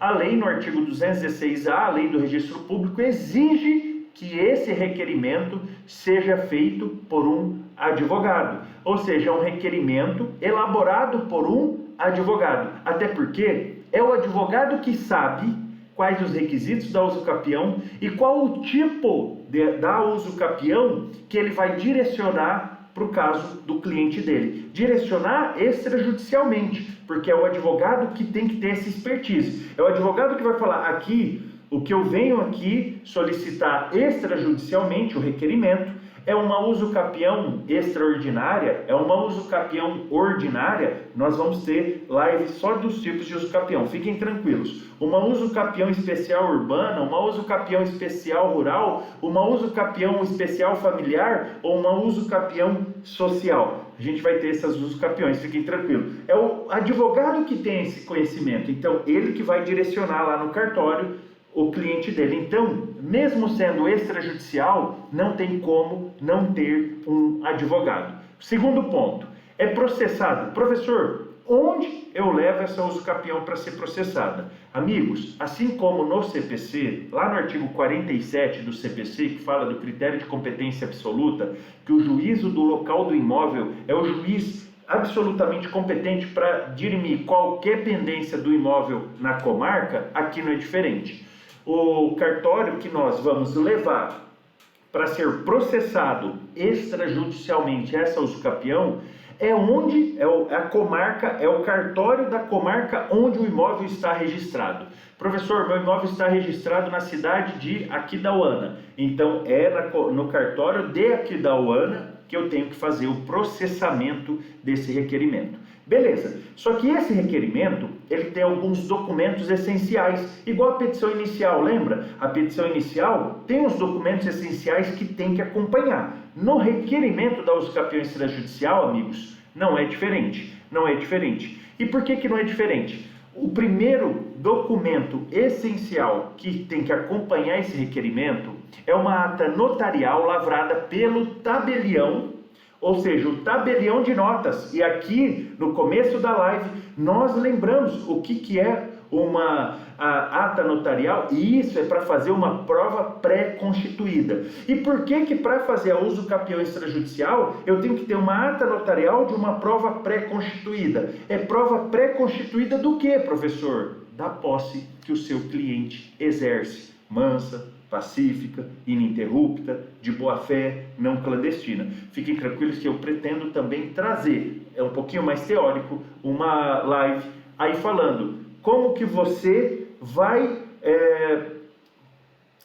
A lei, no artigo 216A, a lei do registro público, exige que esse requerimento seja feito por um advogado. Ou seja, é um requerimento elaborado por um advogado. Até porque é o advogado que sabe quais os requisitos da uso capião e qual o tipo da uso capião que ele vai direcionar para o caso do cliente dele. Direcionar extrajudicialmente, porque é o advogado que tem que ter essa expertise. É o advogado que vai falar, aqui O que eu venho aqui solicitar extrajudicialmente, o requerimento, é uma usucapião extraordinária, é uma usucapião ordinária. Nós vamos ter live só dos tipos de usucapião, fiquem tranquilos. Uma usucapião especial urbana, uma usucapião especial rural, uma usucapião especial familiar ou uma usucapião social. A gente vai ter essas usucapiões, fiquem tranquilos. É o advogado que tem esse conhecimento, então ele que vai direcionar lá no cartório o cliente dele. Então, mesmo sendo extrajudicial, não tem como não ter um advogado. Segundo ponto, é processado. Professor, onde eu levo essa usucapião para ser processada? Amigos, assim como no CPC, lá no artigo 47 do CPC, que fala do critério de competência absoluta, que o juízo do local do imóvel é o juiz absolutamente competente para dirimir qualquer pendência do imóvel na comarca, aqui não é diferente. O cartório que nós vamos levar para ser processado extrajudicialmente essa usucapião é onde a comarca, é o cartório da comarca onde o imóvel está registrado. Professor, meu imóvel está registrado na cidade de Aquidauana. Então é no cartório de Aquidauana que eu tenho que fazer o processamento desse requerimento. Beleza, só que esse requerimento, ele tem alguns documentos essenciais, igual a petição inicial, lembra? A petição inicial tem os documentos essenciais que tem que acompanhar. No requerimento da usucapião extrajudicial, amigos, não é diferente, não é diferente. E por que não é diferente? O primeiro documento essencial que tem que acompanhar esse requerimento é uma ata notarial lavrada pelo tabelião, ou seja, o tabelião de notas. E aqui, no começo da live, nós lembramos o que é uma ata notarial, e isso é para fazer uma prova pré-constituída. E por que para fazer a usucapião extrajudicial, eu tenho que ter uma ata notarial de uma prova pré-constituída? É prova pré-constituída do que, professor? Da posse que o seu cliente exerce, mansa, pacífica, ininterrupta, de boa fé, não clandestina. Fiquem tranquilos que eu pretendo também trazer, é um pouquinho mais teórico, uma live aí falando como que você vai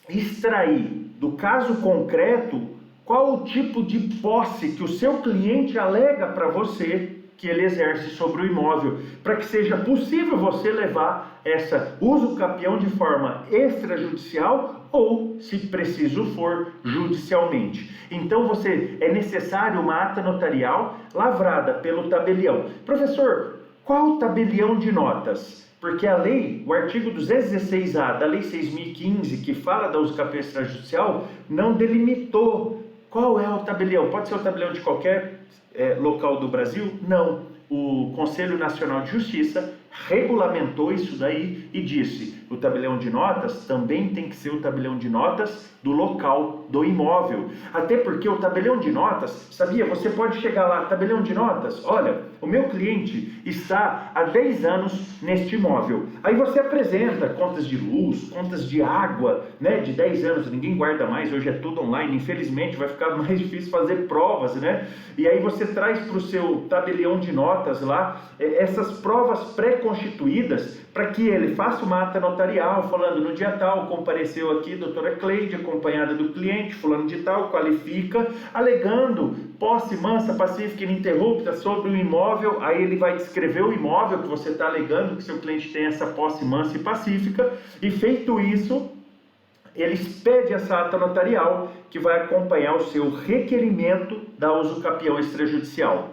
extrair do caso concreto qual o tipo de posse que o seu cliente alega para você que ele exerce sobre o imóvel, para que seja possível você levar essa usucapião de forma extrajudicial ou, se preciso for, judicialmente. Então é necessário uma ata notarial lavrada pelo tabelião. Professor, qual tabelião de notas? Porque a lei, o artigo 216A da Lei 6.015, que fala da usucapião extrajudicial, não delimitou qual é o tabelião. Pode ser o tabelião de qualquer local do Brasil? Não. O Conselho Nacional de Justiça regulamentou isso daí e disse: o tabelião de notas também tem que ser o tabelião de notas do local do imóvel. Até porque o tabelião de notas, sabia? Você pode chegar lá, tabelião de notas, olha, o meu cliente está há 10 anos neste imóvel. Aí você apresenta contas de luz, contas de água, né, de 10 anos, ninguém guarda mais, hoje é tudo online, infelizmente vai ficar mais difícil fazer provas, né? E aí você traz para o seu tabelião de notas lá essas provas pré-constituídas para que ele faça uma ata notarial falando: no dia tal compareceu aqui doutora Cleide, acompanhada do cliente, fulano de tal, qualifica, alegando posse mansa, pacífica e ininterrupta sobre o imóvel. Aí ele vai descrever o imóvel que você está alegando, que seu cliente tem essa posse mansa e pacífica, e feito isso, ele expede essa ata notarial que vai acompanhar o seu requerimento da usucapião extrajudicial.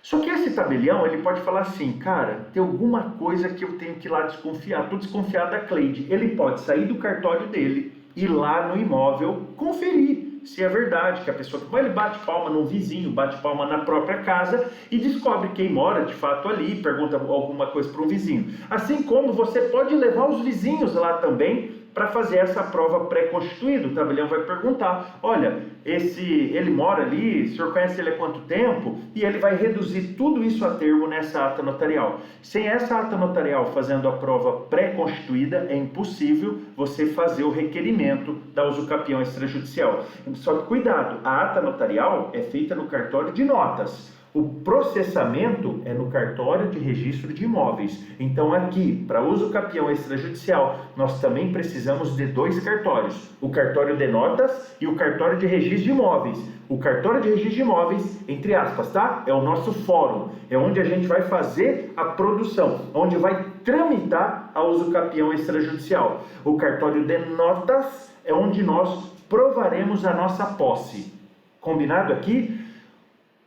Só que esse tabelião, ele pode falar assim: cara, tem alguma coisa que eu tenho que ir lá desconfiar, estou desconfiado da Cleide. Ele pode sair do cartório dele, ir lá no imóvel, conferir se é verdade que a pessoa... Ele bate palma no vizinho, bate palma na própria casa e descobre quem mora de fato ali, pergunta alguma coisa para um vizinho. Assim como você pode levar os vizinhos lá também para fazer essa prova pré-constituída. O tabelião vai perguntar: olha, ele mora ali, o senhor conhece ele há quanto tempo? E ele vai reduzir tudo isso a termo nessa ata notarial. Sem essa ata notarial fazendo a prova pré-constituída, é impossível você fazer o requerimento da usucapião extrajudicial. Só que cuidado, a ata notarial é feita no cartório de notas. O processamento é no cartório de registro de imóveis. Então aqui, para uso capião extrajudicial, nós também precisamos de 2 cartórios. O cartório de notas e o cartório de registro de imóveis. O cartório de registro de imóveis, entre aspas, tá? É o nosso fórum. É onde a gente vai fazer a produção, onde vai tramitar a uso capião extrajudicial. O cartório de notas é onde nós provaremos a nossa posse. Combinado aqui?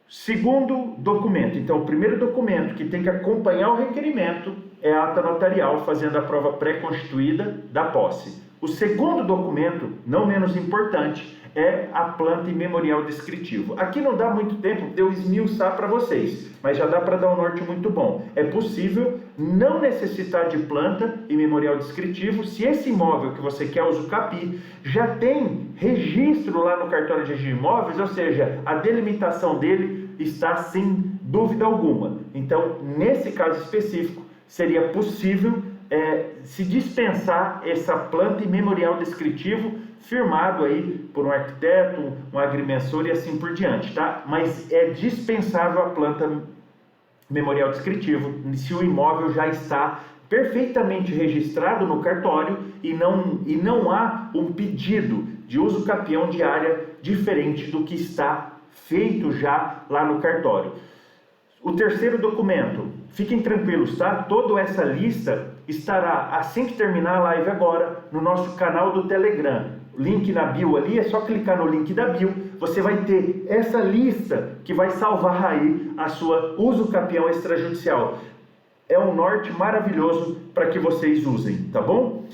Segundo documento. Então, o primeiro documento que tem que acompanhar o requerimento é a ata notarial fazendo a prova pré-constituída da posse. O segundo documento, não menos importante, é a planta e memorial descritivo. Aqui não dá muito tempo de eu esmiuçar para vocês, mas já dá para dar um norte muito bom. É possível não necessitar de planta e memorial descritivo se esse imóvel que você quer uso capi já tem registro lá no cartório de registro de imóveis, ou seja, a delimitação dele está sem dúvida alguma. Então, nesse caso específico, seria possível se dispensar essa planta e memorial descritivo firmado aí por um arquiteto, um agrimensor e assim por diante, tá? Mas é dispensável a planta memorial descritivo se o imóvel já está perfeitamente registrado no cartório e não há um pedido de uso capião de área diferente do que está feito já lá no cartório. O terceiro documento, fiquem tranquilos, tá? Toda essa lista estará, assim que terminar a live agora, no nosso canal do Telegram. Link na bio ali, é só clicar no link da bio, você vai ter essa lista que vai salvar aí a sua uso capião extrajudicial. É um norte maravilhoso para que vocês usem, tá bom?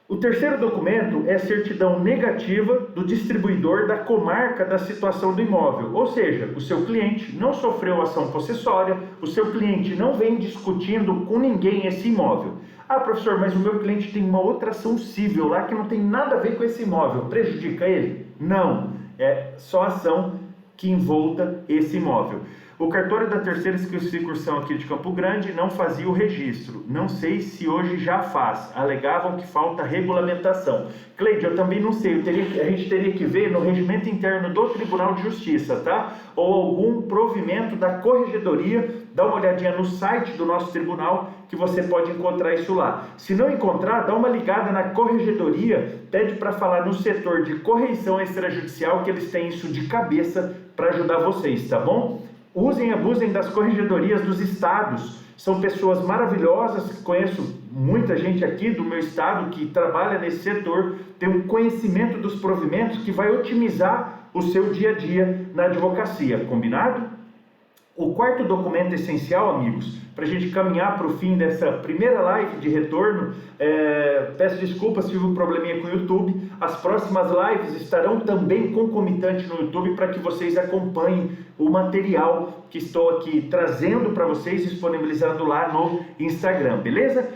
O terceiro documento é a certidão negativa do distribuidor da comarca da situação do imóvel, ou seja, o seu cliente não sofreu ação possessória, o seu cliente não vem discutindo com ninguém esse imóvel. Ah, professor, mas o meu cliente tem uma outra ação civil lá que não tem nada a ver com esse imóvel, prejudica ele? Não, é só ação que envolta esse imóvel. O cartório da terceira circunscrição aqui de Campo Grande não fazia o registro. Não sei se hoje já faz. Alegavam que falta regulamentação. Cleide, eu também não sei. A gente teria que ver no regimento interno do Tribunal de Justiça, tá? Ou algum provimento da corregedoria. Dá uma olhadinha no site do nosso tribunal que você pode encontrar isso lá. Se não encontrar, dá uma ligada na corregedoria. Pede para falar no setor de correição extrajudicial que eles têm isso de cabeça para ajudar vocês, tá bom? Usem e abusem das corregedorias dos estados. São pessoas maravilhosas, conheço muita gente aqui do meu estado que trabalha nesse setor, tem um conhecimento dos provimentos que vai otimizar o seu dia a dia na advocacia, combinado? O quarto documento essencial, amigos, para a gente caminhar para o fim dessa primeira live de retorno, peço desculpas se tive um probleminha com o YouTube, as próximas lives estarão também concomitantes no YouTube para que vocês acompanhem o material que estou aqui trazendo para vocês, disponibilizando lá no Instagram, beleza?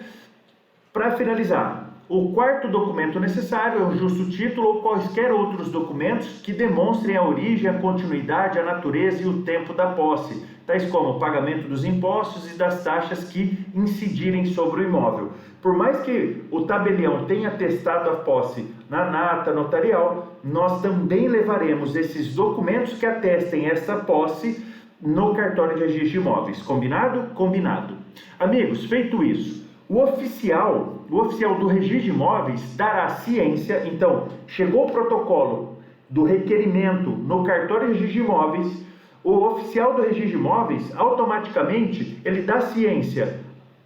Para finalizar, o quarto documento necessário é o justo título ou quaisquer outros documentos que demonstrem a origem, a continuidade, a natureza e o tempo da posse, tais como o pagamento dos impostos e das taxas que incidirem sobre o imóvel. Por mais que o tabelião tenha atestado a posse na ata notarial, nós também levaremos esses documentos que atestem essa posse no cartório de registro de imóveis. Combinado? Combinado. Amigos, feito isso, o oficial do registro de imóveis dará ciência. Então, chegou o protocolo do requerimento no cartório de registro de imóveis, o oficial do registro de imóveis, automaticamente, ele dá ciência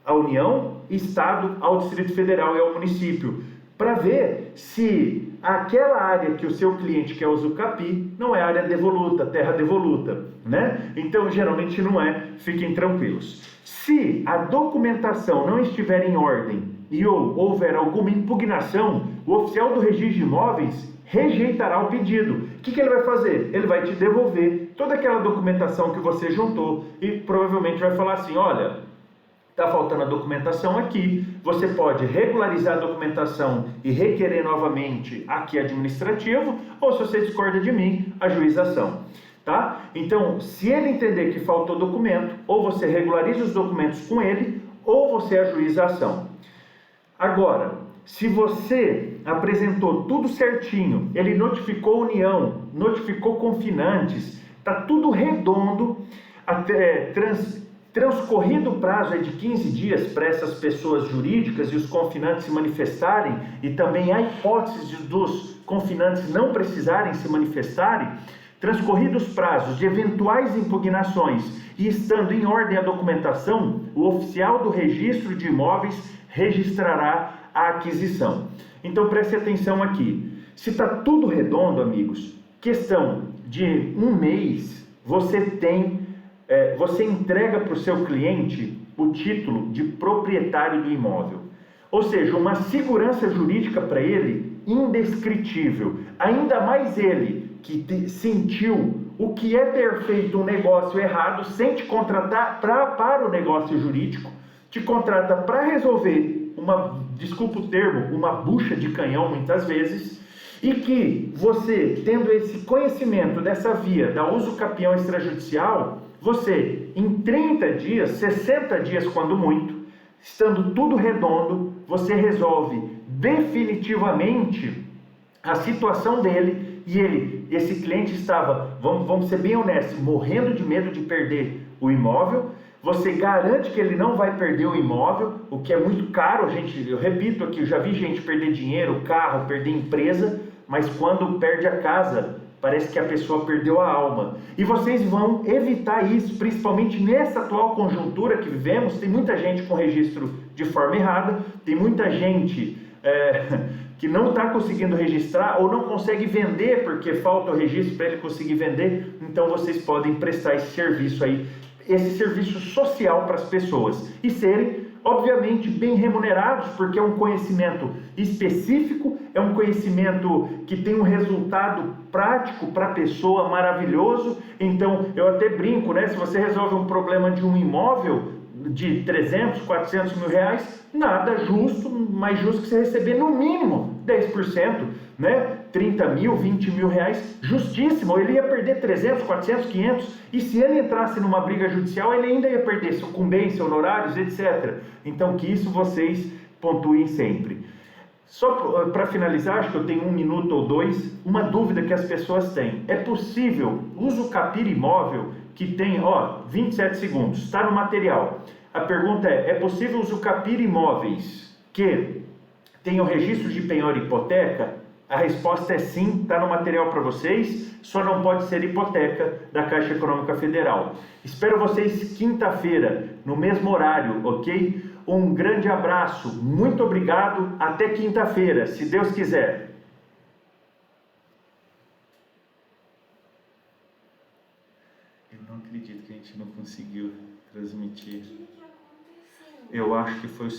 à União, Estado, ao Distrito Federal e ao município, para ver se aquela área que o seu cliente quer usucapi não é área devoluta, terra devoluta, né? Então, geralmente não é, fiquem tranquilos. Se a documentação não estiver em ordem e houver alguma impugnação, o oficial do registro de imóveis rejeitará o pedido. O que ele vai fazer? Ele vai te devolver toda aquela documentação que você juntou e provavelmente vai falar assim, olha, está faltando a documentação aqui, você pode regularizar a documentação e requerer novamente aqui administrativo, ou se você discorda de mim, ajuização. Tá? Então, se ele entender que faltou documento, ou você regulariza os documentos com ele, ou você ajuiza a ação. Agora, se você apresentou tudo certinho, ele notificou a União, notificou confinantes, está tudo redondo, Transcorrido o prazo de 15 dias para essas pessoas jurídicas e os confinantes se manifestarem, e também a hipótese dos confinantes não precisarem se manifestarem, transcorridos os prazos de eventuais impugnações e estando em ordem a documentação, o oficial do registro de imóveis registrará a aquisição. Então preste atenção aqui. Se está tudo redondo, amigos, questão de um mês, você entrega para o seu cliente o título de proprietário do imóvel. Ou seja, uma segurança jurídica para ele indescritível. Ainda mais ele que sentiu o que é ter feito um negócio errado, sem te contratar para o negócio jurídico, te contrata para resolver desculpa o termo, uma bucha de canhão muitas vezes, e que você, tendo esse conhecimento dessa via da uso capião extrajudicial, você, em 30 dias, 60 dias quando muito, estando tudo redondo, você resolve definitivamente a situação dele, e esse cliente estava, vamos ser bem honestos, morrendo de medo de perder o imóvel. Você garante que ele não vai perder o imóvel, o que é muito caro. Eu repito aqui, eu já vi gente perder dinheiro, carro, perder empresa, mas quando perde a casa, parece que a pessoa perdeu a alma. E vocês vão evitar isso, principalmente nessa atual conjuntura que vivemos. Tem muita gente com registro de forma errada, tem muita gente que não está conseguindo registrar ou não consegue vender porque falta o registro para ele conseguir vender. Então vocês podem prestar esse serviço aí, esse serviço social para as pessoas e serem, obviamente, bem remunerados, porque é um conhecimento específico, é um conhecimento que tem um resultado prático para a pessoa maravilhoso. Então, eu até brinco, né? Se você resolve um problema de um imóvel de 300, 400 mil reais, nada justo, mais justo que você receber no mínimo 10%, né? 30 mil, 20 mil reais, justíssimo. Ele ia perder 300, 400, 500, e se ele entrasse numa briga judicial, ele ainda ia perder sucumbência, honorários, etc. Então, que isso vocês pontuem sempre. Só para finalizar, acho que eu tenho 1 minuto ou 2, uma dúvida que as pessoas têm. É possível, uso capir imóvel, que tem, 27 segundos, está no material. A pergunta é possível uso capir imóveis que tenham registro de penhora e hipoteca? A resposta é sim, está no material para vocês, só não pode ser hipoteca da Caixa Econômica Federal. Espero vocês quinta-feira, no mesmo horário, ok? Um grande abraço, muito obrigado, até quinta-feira, se Deus quiser. Eu não acredito que a gente não conseguiu transmitir. Eu acho que foi o